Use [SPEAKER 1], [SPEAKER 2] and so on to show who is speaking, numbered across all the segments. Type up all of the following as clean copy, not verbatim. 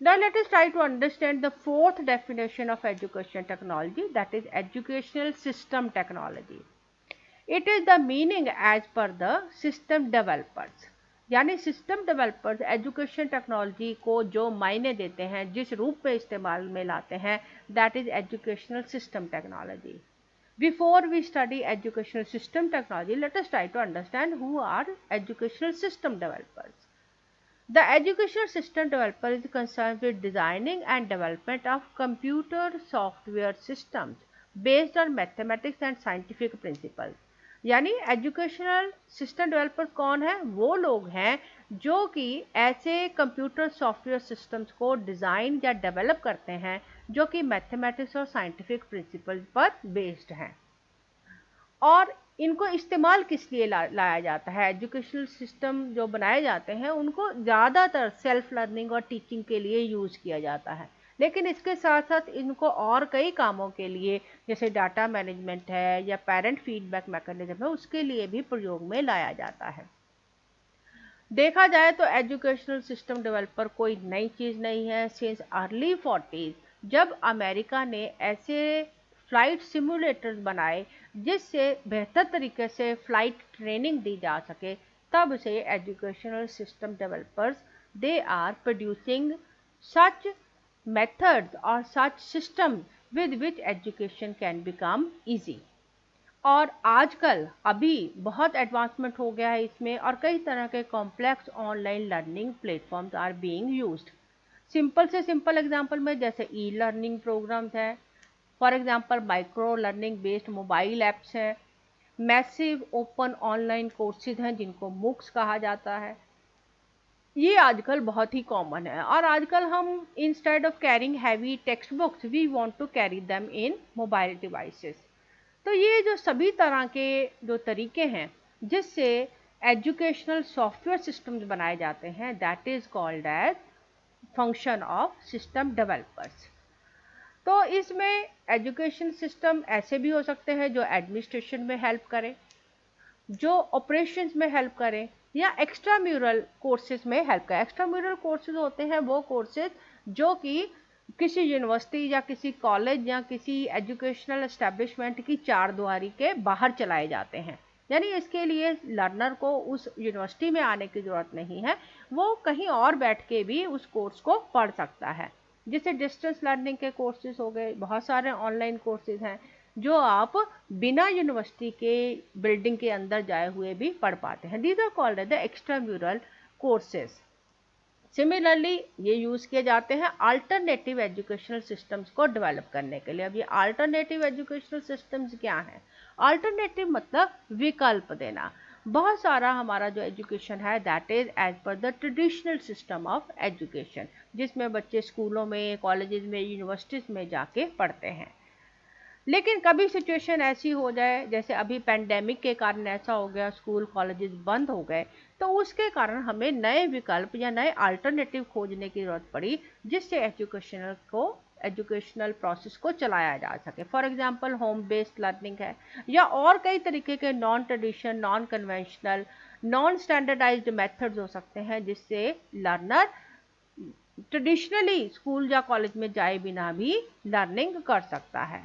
[SPEAKER 1] Now let us try to understand the fourth definition of education technology, that is educational system technology. It is the meaning as per the system developers, यानी system developers education technology को जो मायने देते हैं, जिस रूप में इस्तेमाल में लाते हैं, that is educational system technology. Before we study educational system technology, let us try to understand who are educational system developers. The educational system developer is concerned with designing and development of computer software systems based on mathematics and scientific principles. यानी educational system developer कौन है? वो लोग हैं जो कि ऐसे computer software systems को डिज़ाइन या डेवलप करते हैं जो कि मैथमेटिक्स और साइंटिफिक प्रिंसिपल पर बेस्ड हैं. और इनको इस्तेमाल किस लिए लाया जाता है? एजुकेशनल सिस्टम जो बनाए जाते हैं उनको ज़्यादातर सेल्फ लर्निंग और टीचिंग के लिए यूज़ किया जाता है, लेकिन इसके साथ साथ इनको और कई कामों के लिए, जैसे डाटा मैनेजमेंट है या पेरेंट फीडबैक मैकेनिज्म है, उसके लिए भी प्रयोग में लाया जाता है. देखा जाए तो एजुकेशनल सिस्टम डेवलपर कोई नई चीज़ नहीं है. सिंस अर्ली 40s जब अमेरिका ने ऐसे फ्लाइट सिमुलेटर्स बनाए जिससे बेहतर तरीके से फ्लाइट ट्रेनिंग दी जा सके, तब से educational system developers they are producing such methods और such system with which education can become easy. और आजकल अभी बहुत एडवांसमेंट हो गया है इसमें, और कई तरह के complex online learning platforms are being used. Simple से सिंपल एग्जांपल में जैसे ई लर्निंग प्रोग्राम्स हैं, for example micro learning based mobile apps हैं, मैसिव ओपन ऑनलाइन कोर्सेज हैं जिनको मूक्स कहा जाता है. ये आजकल बहुत ही कॉमन है, और आजकल हम instead of carrying heavy text books we want to carry them in mobile devices. तो ये जो सभी तरह के जो तरीके हैं जिससे एजुकेशनल सॉफ्टवेयर सिस्टम्स बनाए जाते हैं, that is called as function of system developers. तो इसमें एजुकेशन सिस्टम ऐसे भी हो सकते हैं जो एडमिनिस्ट्रेशन में हेल्प करें, जो ऑपरेशंस में हेल्प करें, या एक्स्ट्रा म्यूरल कोर्सेज में हेल्प करें. एक्स्ट्रा म्यूरल कोर्सेज होते हैं वो कोर्सेज जो कि किसी यूनिवर्सिटी या किसी कॉलेज या किसी एजुकेशनल एस्टेब्लिशमेंट की चार दीवारी के बाहर चलाए जाते हैं. यानी इसके लिए लर्नर को उस यूनिवर्सिटी में आने की ज़रूरत नहीं है, वो कहीं और बैठ के भी उस कोर्स को पढ़ सकता है. जैसे डिस्टेंस लर्निंग के कोर्सेज हो गए, बहुत सारे ऑनलाइन कोर्सेज हैं जो आप बिना यूनिवर्सिटी के बिल्डिंग के अंदर जाए हुए भी पढ़ पाते हैं. These are called the extra mural courses. Similarly ये यूज़ किए जाते हैं अल्टरनेटिव एजुकेशनल सिस्टम्स को डेवलप करने के लिए. अब ये अल्टरनेटिव एजुकेशनल सिस्टम्स क्या हैं? अल्टरनेटिव मतलब विकल्प देना. बहुत सारा हमारा जो एजुकेशन है that is as per the traditional system of education, जिसमें बच्चे स्कूलों में, कॉलेजेस में, यूनिवर्सिटीज़ में जाके पढ़ते हैं. लेकिन कभी सिचुएशन ऐसी हो जाए, जैसे अभी पेंडेमिक के कारण ऐसा हो गया, स्कूल कॉलेजेस बंद हो गए, तो उसके कारण हमें नए विकल्प या नए अल्टरनेटिव खोजने की ज़रूरत पड़ी जिससे एजुकेशनल प्रोसेस को चलाया जा सके. For example home based learning है, या और कई तरीके के non traditional, non conventional, non standardized methods हो सकते हैं जिससे लर्नर ट्रेडिशनली स्कूल या कॉलेज में जाए बिना भी लर्निंग कर सकता है.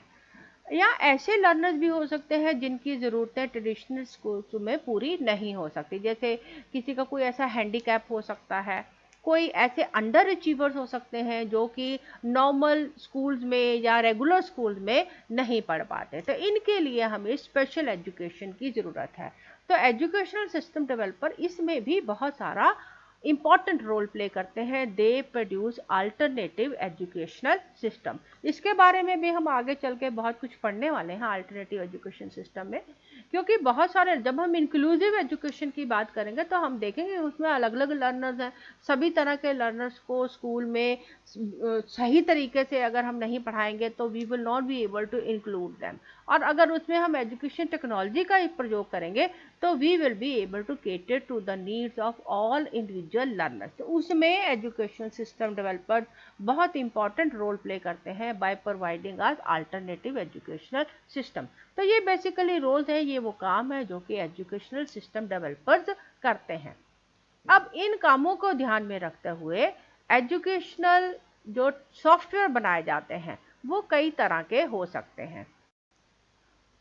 [SPEAKER 1] या ऐसे लर्नर्स भी हो सकते हैं जिनकी ज़रूरतें ट्रेडिशनल स्कूल्स में पूरी नहीं हो सकती. जैसे किसी का कोई ऐसा हैंडीकैप हो सकता है, कोई ऐसे अंडर अचीवर्स हो सकते हैं जो कि नॉर्मल स्कूल्स में या रेगुलर स्कूल्स में नहीं पढ़ पाते. तो इनके लिए हमें स्पेशल एजुकेशन की ज़रूरत है. तो एजुकेशनल सिस्टम डेवलपर इसमें भी बहुत सारा इम्पॉर्टेंट रोल प्ले करते हैं. They produce alternative educational system. इसके बारे में भी हम आगे चल के बहुत कुछ पढ़ने वाले हैं अल्टरनेटिव एजुकेशन सिस्टम में, क्योंकि बहुत सारे, जब हम इंक्लूसिव एजुकेशन की बात करेंगे तो हम देखेंगे उसमें अलग अलग लर्नर्स हैं. सभी तरह के लर्नर्स को स्कूल में सही तरीके से अगर हम नहीं पढ़ाएंगे तो we will not be able to include them. और अगर उसमें हम एजुकेशन टेक्नोलॉजी का प्रयोग करेंगे तो we will be able to cater to the needs of all individual learners. तो उसमें एजुकेशन सिस्टम डेवलपर्स बहुत इंपॉर्टेंट रोल प्ले करते हैं by providing us alternative educational system. तो ये बेसिकली रोल्स है, ये वो काम है जो कि एजुकेशनल सिस्टम डेवलपर्स करते हैं. अब इन कामों को ध्यान में रखते हुए एजुकेशनल जो सॉफ्टवेयर बनाए जाते हैं वो कई तरह के हो सकते हैं,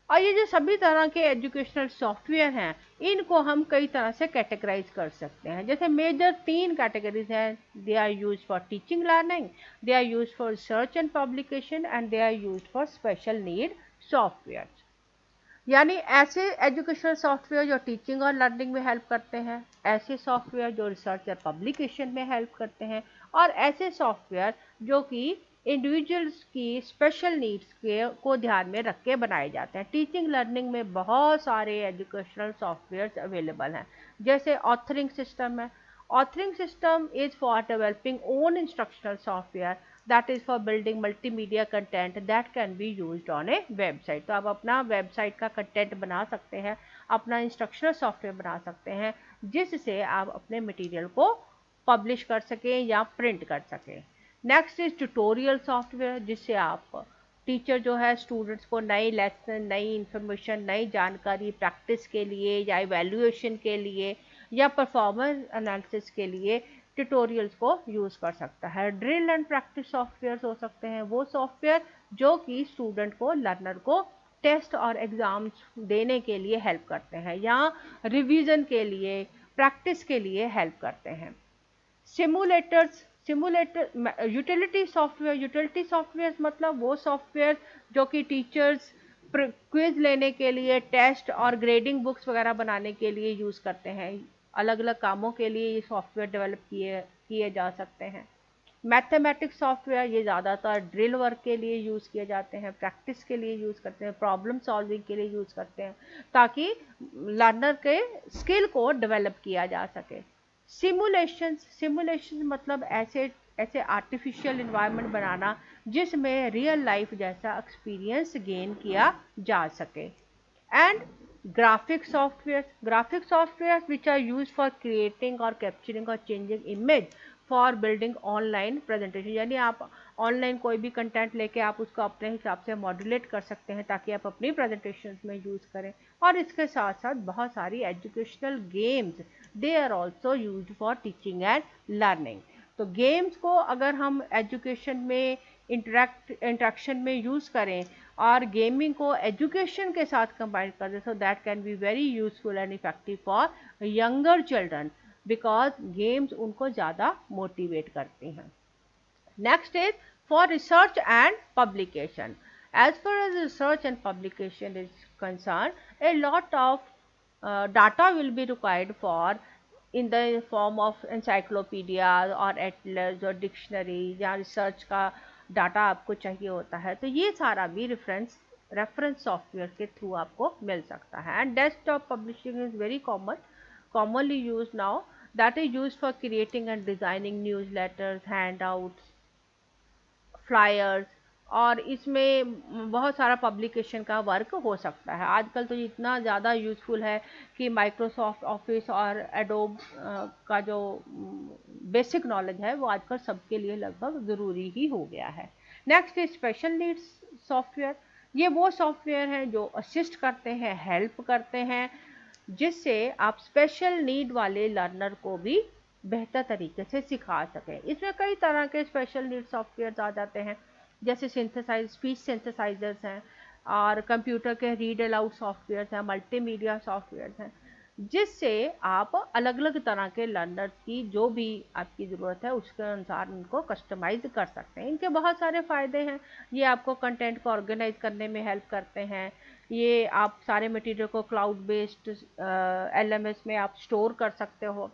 [SPEAKER 1] और ये जो सभी तरह के एजुकेशनल सॉफ्टवेयर हैं इनको हम कई तरह से कैटेगराइज कर सकते हैं। जैसे मेजर 3 कैटेगरीज हैं, they are used for teaching learning, they are used for research and publication and they are used for special need software. यानी ऐसे एजुकेशनल सॉफ्टवेयर जो टीचिंग और लर्निंग में हेल्प करते हैं, ऐसे सॉफ्टवेयर जो रिसर्च और पब्लिकेशन में हेल्प करते हैं, और ऐसे सॉफ्टवेयर जो कि इंडिविजुअल्स की स्पेशल नीड्स के को ध्यान में रख के बनाए जाते हैं। टीचिंग लर्निंग में बहुत सारे एजुकेशनल सॉफ्टवेयर अवेलेबल हैं, जैसे ऑथरिंग सिस्टम है। Authoring system is for developing own instructional software that is for building multimedia content that can be used on a website। तो आप अपना वेबसाइट का कंटेंट बना सकते हैं, अपना इंस्ट्रक्शनल सॉफ्टवेयर बना सकते हैं जिससे आप अपने मटेरियल को पब्लिश कर सकें या प्रिंट कर सकें। नेक्स्ट इज ट्यूटोरियल सॉफ्टवेयर, जिससे आप टीचर जो है स्टूडेंट्स को नई लेसन, नई इंफॉर्मेशन, नई जानकारी प्रैक्टिस के लिए या इवैल्यूएशन के लिए या परफॉर्मेंस एनालिसिस के लिए ट्यूटोरियल्स को यूज़ कर सकता है। ड्रिल एंड प्रैक्टिस सॉफ्टवेयर हो सकते हैं, वो सॉफ्टवेयर जो कि स्टूडेंट को, लर्नर को टेस्ट और एग्ज़ाम्स देने के लिए हेल्प करते हैं या रिवीजन के लिए, प्रैक्टिस के लिए हेल्प करते हैं। सिमुलेटर यूटिलिटी सॉफ्टवेयर मतलब वो सॉफ्टवेयर जो कि टीचर्स क्विज लेने के लिए, टेस्ट और ग्रेडिंग बुक्स वगैरह बनाने के लिए यूज़ करते हैं। अलग अलग कामों के लिए ये सॉफ्टवेयर डेवलप किए जा सकते हैं। मैथमेटिक्स सॉफ्टवेयर ये ज़्यादातर ड्रिल वर्क के लिए यूज़ किए जाते हैं, प्रैक्टिस के लिए यूज़ करते हैं, प्रॉब्लम सॉल्विंग के लिए यूज़ करते हैं ताकि लर्नर के स्किल को डेवलप किया जा सके। सिमुलेशन मतलब ऐसे आर्टिफिशियल इन्वायरमेंट बनाना जिसमें रियल लाइफ जैसा एक्सपीरियंस गेन किया जा सके। And graphic softwares which are used for creating or capturing or changing image for building online presentation। यानी आप ऑनलाइन कोई भी कंटेंट लेके आप उसको अपने हिसाब से मॉड्यूलेट कर सकते हैं ताकि आप अपनी प्रेजेंटेशन में यूज़ करें। और इसके साथ साथ बहुत सारी educational games, they are also use for teaching and learning. तो गेम्स को अगर हम एजुकेशन में इंटरेक्शन में यूज़ करें और गेमिंग को एजुकेशन के साथ कंबाइन कर दें, so that can be very useful and effective for younger children, because games उनको ज़्यादा मोटिवेट करती हैं। Next is for research and publication. As far as research and publication is concern, a lot of data will be required for in the form of encyclopedia और atlas और dictionary या research का data आपको चाहिए होता है, तो ये सारा भी रेफरेंस सॉफ्टवेयर के थ्रू आपको मिल सकता है। And desktop publishing is very commonly used now, that is used for creating and designing newsletters, handouts, flyers, और इसमें बहुत सारा पब्लिकेशन का वर्क हो सकता है। आजकल तो इतना ज़्यादा यूज़फुल है कि माइक्रोसॉफ्ट ऑफिस और एडोब का जो बेसिक नॉलेज है वो आजकल सबके लिए लगभग ज़रूरी ही हो गया है। Next is special needs software. ये वो सॉफ्टवेयर हैं जो असिस्ट करते हैं, हेल्प करते हैं, जिससे आप स्पेशल नीड वाले लर्नर को भी बेहतर तरीके से सिखा सकें। इसमें कई तरह के स्पेशल नीड सॉफ्टवेयर आ जाते हैं, जैसे स्पीच सिंथेसाइजर्स हैं और कंप्यूटर के रीड अलाउड सॉफ्टवेयर्स हैं, मल्टीमीडिया सॉफ्टवेयर्स हैं, जिससे आप अलग अलग तरह के लर्नर्स की जो भी आपकी ज़रूरत है उसके अनुसार उनको कस्टमाइज कर सकते हैं। इनके बहुत सारे फ़ायदे हैं। ये आपको कंटेंट को ऑर्गेनाइज करने में हेल्प करते हैं। ये आप सारे मटेरियल को क्लाउड बेस्ड LMS में आप स्टोर कर सकते हो,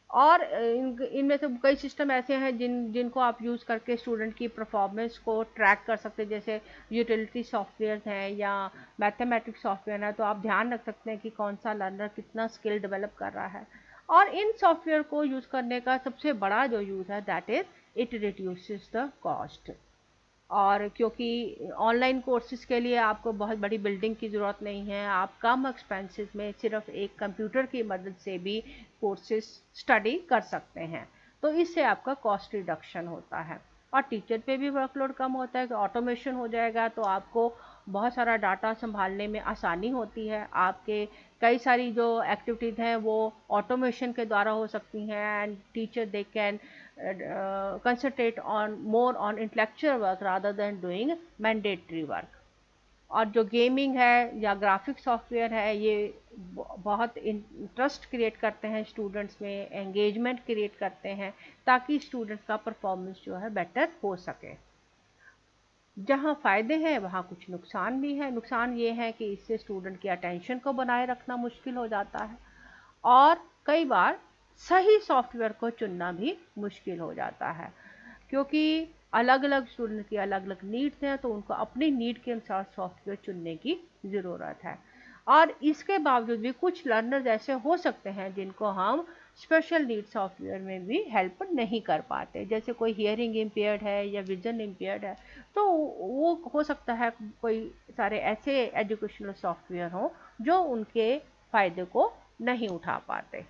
[SPEAKER 1] और इनमें से कई सिस्टम ऐसे हैं जिनको आप यूज़ करके स्टूडेंट की परफॉर्मेंस को ट्रैक कर सकते हैं, जैसे यूटिलिटी सॉफ्टवेयर हैं या मैथमेटिक्स सॉफ्टवेयर है, तो आप ध्यान रख सकते हैं कि कौन सा लर्नर कितना स्किल डेवलप कर रहा है। और इन सॉफ्टवेयर को यूज़ करने का सबसे बड़ा जो यूज़ है that is it reduces the cost. और क्योंकि ऑनलाइन कोर्सेज के लिए आपको बहुत बड़ी बिल्डिंग की ज़रूरत नहीं है, आप कम एक्सपेंसेस में सिर्फ एक कंप्यूटर की मदद से भी कोर्सेज स्टडी कर सकते हैं, तो इससे आपका कॉस्ट रिडक्शन होता है और टीचर पे भी वर्कलोड कम होता है कि ऑटोमेशन हो जाएगा, तो आपको बहुत सारा डाटा संभालने में आसानी होती है, आपके कई सारी जो एक्टिविटीज़ हैं वो ऑटोमेशन के द्वारा हो सकती हैं, and teacher they can concentrate on more on intellectual work rather than doing mandatory work. और जो गेमिंग है या ग्राफिक सॉफ्टवेयर है, ये बहुत इंटरेस्ट क्रिएट करते हैं स्टूडेंट्स में, एंगेजमेंट क्रिएट करते हैं, ताकि स्टूडेंट्स का परफॉर्मेंस जो है बेटर हो सके। जहाँ फ़ायदे हैं वहाँ कुछ नुकसान भी है। नुकसान ये है कि इससे स्टूडेंट की अटेंशन को बनाए रखना मुश्किल हो जाता है, और कई बार सही सॉफ्टवेयर को चुनना भी मुश्किल हो जाता है, क्योंकि अलग अलग स्टूडेंट की अलग अलग नीड्स हैं, तो उनको अपनी नीड के अनुसार सॉफ्टवेयर चुनने की ज़रूरत है। और इसके बावजूद भी कुछ लर्नर्स ऐसे हो सकते हैं जिनको हम स्पेशल नीड सॉफ्टवेयर में भी हेल्प नहीं कर पाते, जैसे कोई हियरिंग इम्पेयर्ड है या विजन इम्पेयर्ड है, तो वो हो सकता है कोई सारे ऐसे एजुकेशनल सॉफ्टवेयर हों जो उनके फ़ायदे को नहीं उठा पाते।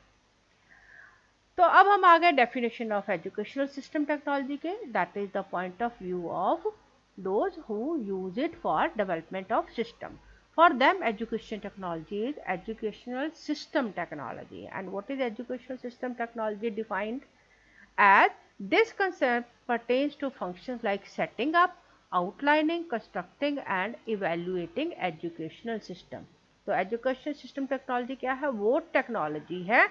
[SPEAKER 1] तो अब हम आ गए definition of educational system technology के, that is the point of view of those who use it for development of system. For them, education technology is educational system technology. And what is educational system technology defined as? This concept pertains to functions like setting up, outlining, constructing and evaluating educational system. तो educational system technology क्या है? वो technology है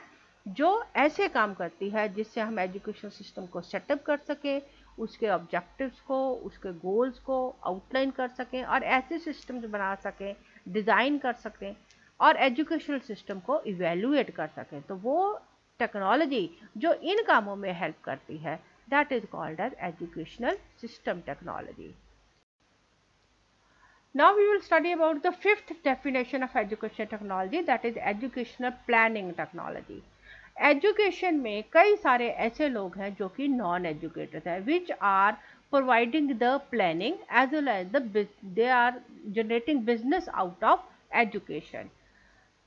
[SPEAKER 1] जो ऐसे काम करती है जिससे हम एजुकेशन सिस्टम को सेटअप कर सकें, उसके ऑब्जेक्टिव्स को, उसके गोल्स को आउटलाइन कर सकें, और ऐसे सिस्टम्स बना सकें, डिज़ाइन कर सकें, और एजुकेशनल सिस्टम को इवेल्युएट कर सकें। तो वो टेक्नोलॉजी जो इन कामों में हेल्प करती है, that is called as educational system technology. Now we will study about the fifth definition of education technology, that is educational planning technology. Education में कई सारे ऐसे लोग हैं जो कि नॉन एजुकेटेड हैं, which are providing the planning as well as they are generating business out of education.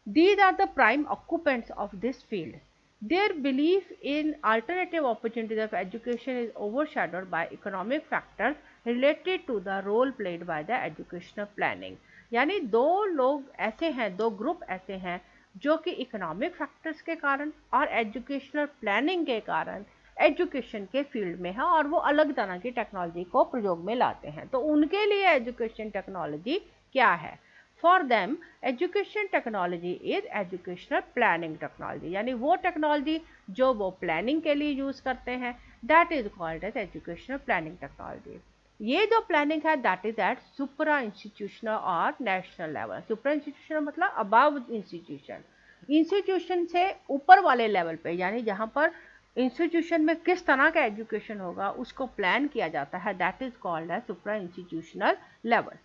[SPEAKER 1] These are the prime occupants of this field. Their belief in alternative opportunities of education is overshadowed by economic factors related to the role played by the educational planning. यानी दो लोग ऐसे हैं, दो group ऐसे हैं जो कि इकोनॉमिक फैक्टर्स के कारण और एजुकेशनल प्लानिंग के कारण एजुकेशन के फील्ड में है, और वो अलग तरह की टेक्नोलॉजी को प्रयोग में लाते हैं. तो उनके लिए एजुकेशन टेक्नोलॉजी क्या है? For them education technology is educational planning technology, यानी वो टेक्नोलॉजी जो वो प्लानिंग के लिए यूज़ करते हैं, that is called as educational planning technology. ये जो प्लानिंग है that is at supra institutional और नेशनल लेवल. सुपरा इंस्टीट्यूशनल मतलब अबव इंस्टीट्यूशन, इंस्टीट्यूशन से ऊपर वाले लेवल पे, यानी जहाँ पर इंस्टीट्यूशन में किस तरह का एजुकेशन होगा उसको प्लान किया जाता है, that is called as supra institutional level.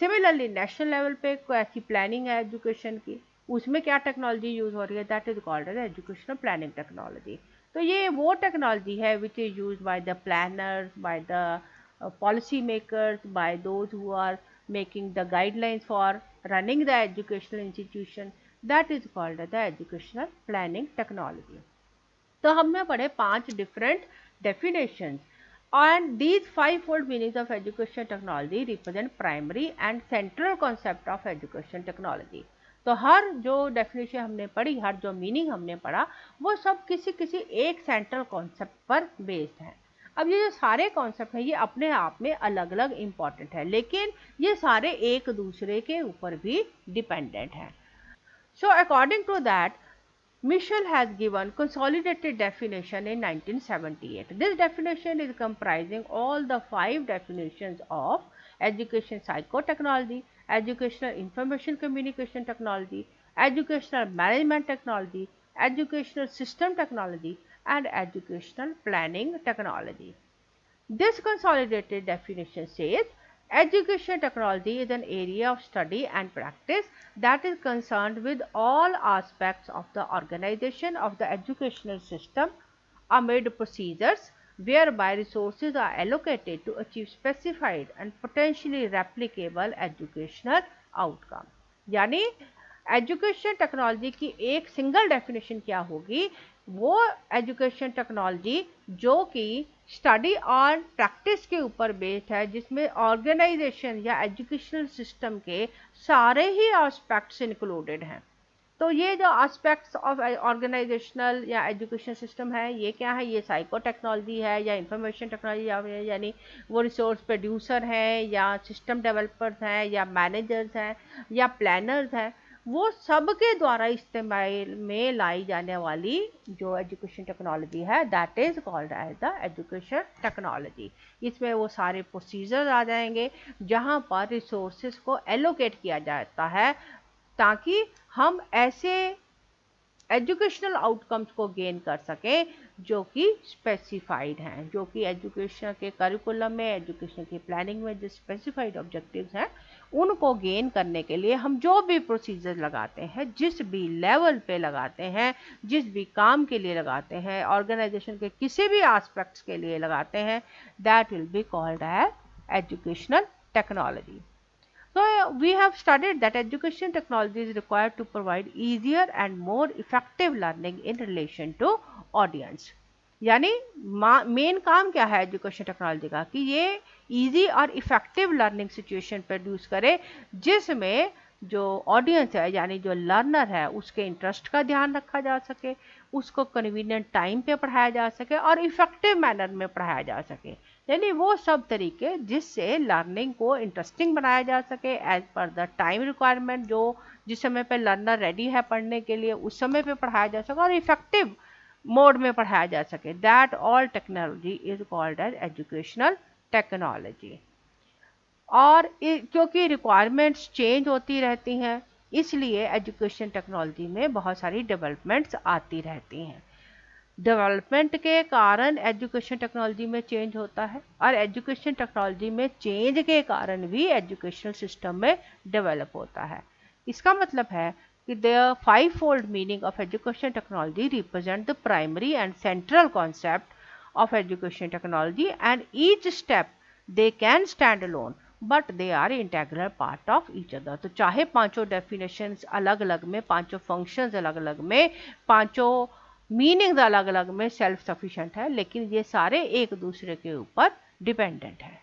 [SPEAKER 1] Similarly national level पे कोई ऐसी प्लानिंग है एजुकेशन की, उसमें क्या टेक्नोलॉजी यूज हो रही है, that is called as educational planning technology. तो ये वो टेक्नोलॉजी है which is use by the planners, by the policy makers, by those who are making the guidelines for running the educational institution, that is called the educational planning technology. तो हमने पढ़े 5 different definitions, and these 5-fold meanings of education technology represent primary and central concept of education technology. तो हर जो definition हमने पढ़ी, हर जो meaning हमने पढ़ा, वो सब किसी एक सेंट्रल कॉन्सेप्ट पर बेस्ड है. अब ये जो सारे कॉन्सेप्ट हैं ये अपने आप में अलग अलग इम्पॉर्टेंट है, लेकिन ये सारे एक दूसरे के ऊपर भी डिपेंडेंट हैं. So according to that, Michel has given consolidated definition in 1978. This definition is comprising all the 5 definitions of education psychotechnology, educational information communication technology, educational management technology, educational system technology, and educational planning technology. This consolidated definition says education technology is an area of study and practice that is concerned with all aspects of the organization of the educational system amid procedures whereby resources are allocated to achieve specified and potentially replicable educational outcome. यानी education technology की एक single definition क्या होगी? वो education technology जो कि study और practice के ऊपर बेस्ड है, जिसमें ऑर्गेनाइजेशन या एजुकेशनल सिस्टम के सारे ही एस्पेक्ट्स इंक्लूडेड हैं. तो ये जो एस्पेक्ट्स ऑफ ऑर्गेनाइजेशनल या एजुकेशन सिस्टम है, ये क्या है, ये साइको टेक्नोलॉजी है या इंफॉर्मेशन टेक्नोलॉजी, यानी वो रिसोर्स प्रोड्यूसर हैं या सिस्टम डेवलपर्स हैं या मैनेजर्स हैं या प्लानर्स हैं, वो सब के द्वारा इस्तेमाल में लाई जाने वाली जो एजुकेशन टेक्नोलॉजी है, that is called as the education technology. इसमें वो सारे प्रोसीजर आ जाएंगे जहाँ पर रिसोर्सेज को एलोकेट किया जाता है ताकि हम ऐसे एजुकेशनल आउटकम्स को गेन कर सकें जो कि स्पेसिफाइड हैं, जो कि एजुकेशन के करिकुलम में, एजुकेशन की प्लानिंग में जो स्पेसिफाइड ऑब्जेक्टिव्स हैं उनको गेन करने के लिए हम जो भी प्रोसीजर लगाते हैं, जिस भी लेवल पे लगाते हैं, जिस भी काम के लिए लगाते हैं, ऑर्गेनाइजेशन के किसी भी एस्पेक्ट्स के लिए लगाते हैं, that will be called as educational technology. So we have studied that education technology is required to provide easier and more effective learning in relation to audience। यानी मेन काम क्या है एजुकेशन टेक्नोलॉजी का, कि ये इजी और effective learning situation produce करे जिसमें जो ऑडियंस है यानी जो लर्नर है उसके इंटरेस्ट का ध्यान रखा जा सके, उसको कन्वीनियंट टाइम पे पढ़ाया जा सके और इफेक्टिव मैनर में पढ़ाया जा सके, यानी वो सब तरीके जिससे लर्निंग को इंटरेस्टिंग बनाया जा सके as per the time requirement, जो जिस समय पे लर्नर रेडी है पढ़ने के लिए उस समय पे पढ़ाया जा सके और इफेक्टिव मोड में पढ़ाया जा सके, that all technology is called as educational technology. और क्योंकि रिक्वायरमेंट्स चेंज होती रहती हैं इसलिए एजुकेशन टेक्नोलॉजी में बहुत सारी डेवलपमेंट्स आती रहती हैं। डेवलपमेंट के कारण एजुकेशन टेक्नोलॉजी में चेंज होता है और एजुकेशन टेक्नोलॉजी में चेंज के कारण भी एजुकेशनल सिस्टम में डेवलप होता है। इसका मतलब है कि the fivefold meaning of education technology represent the primary and central concept of education technology and each step they can stand alone but they are integral part of each other. तो चाहे पांचों definitions अलग अलग में, पांचों functions अलग अलग में, पांचों मीनिंग्स अलग अलग में सेल्फ सफिशिएंट है, लेकिन ये सारे एक दूसरे के ऊपर डिपेंडेंट है।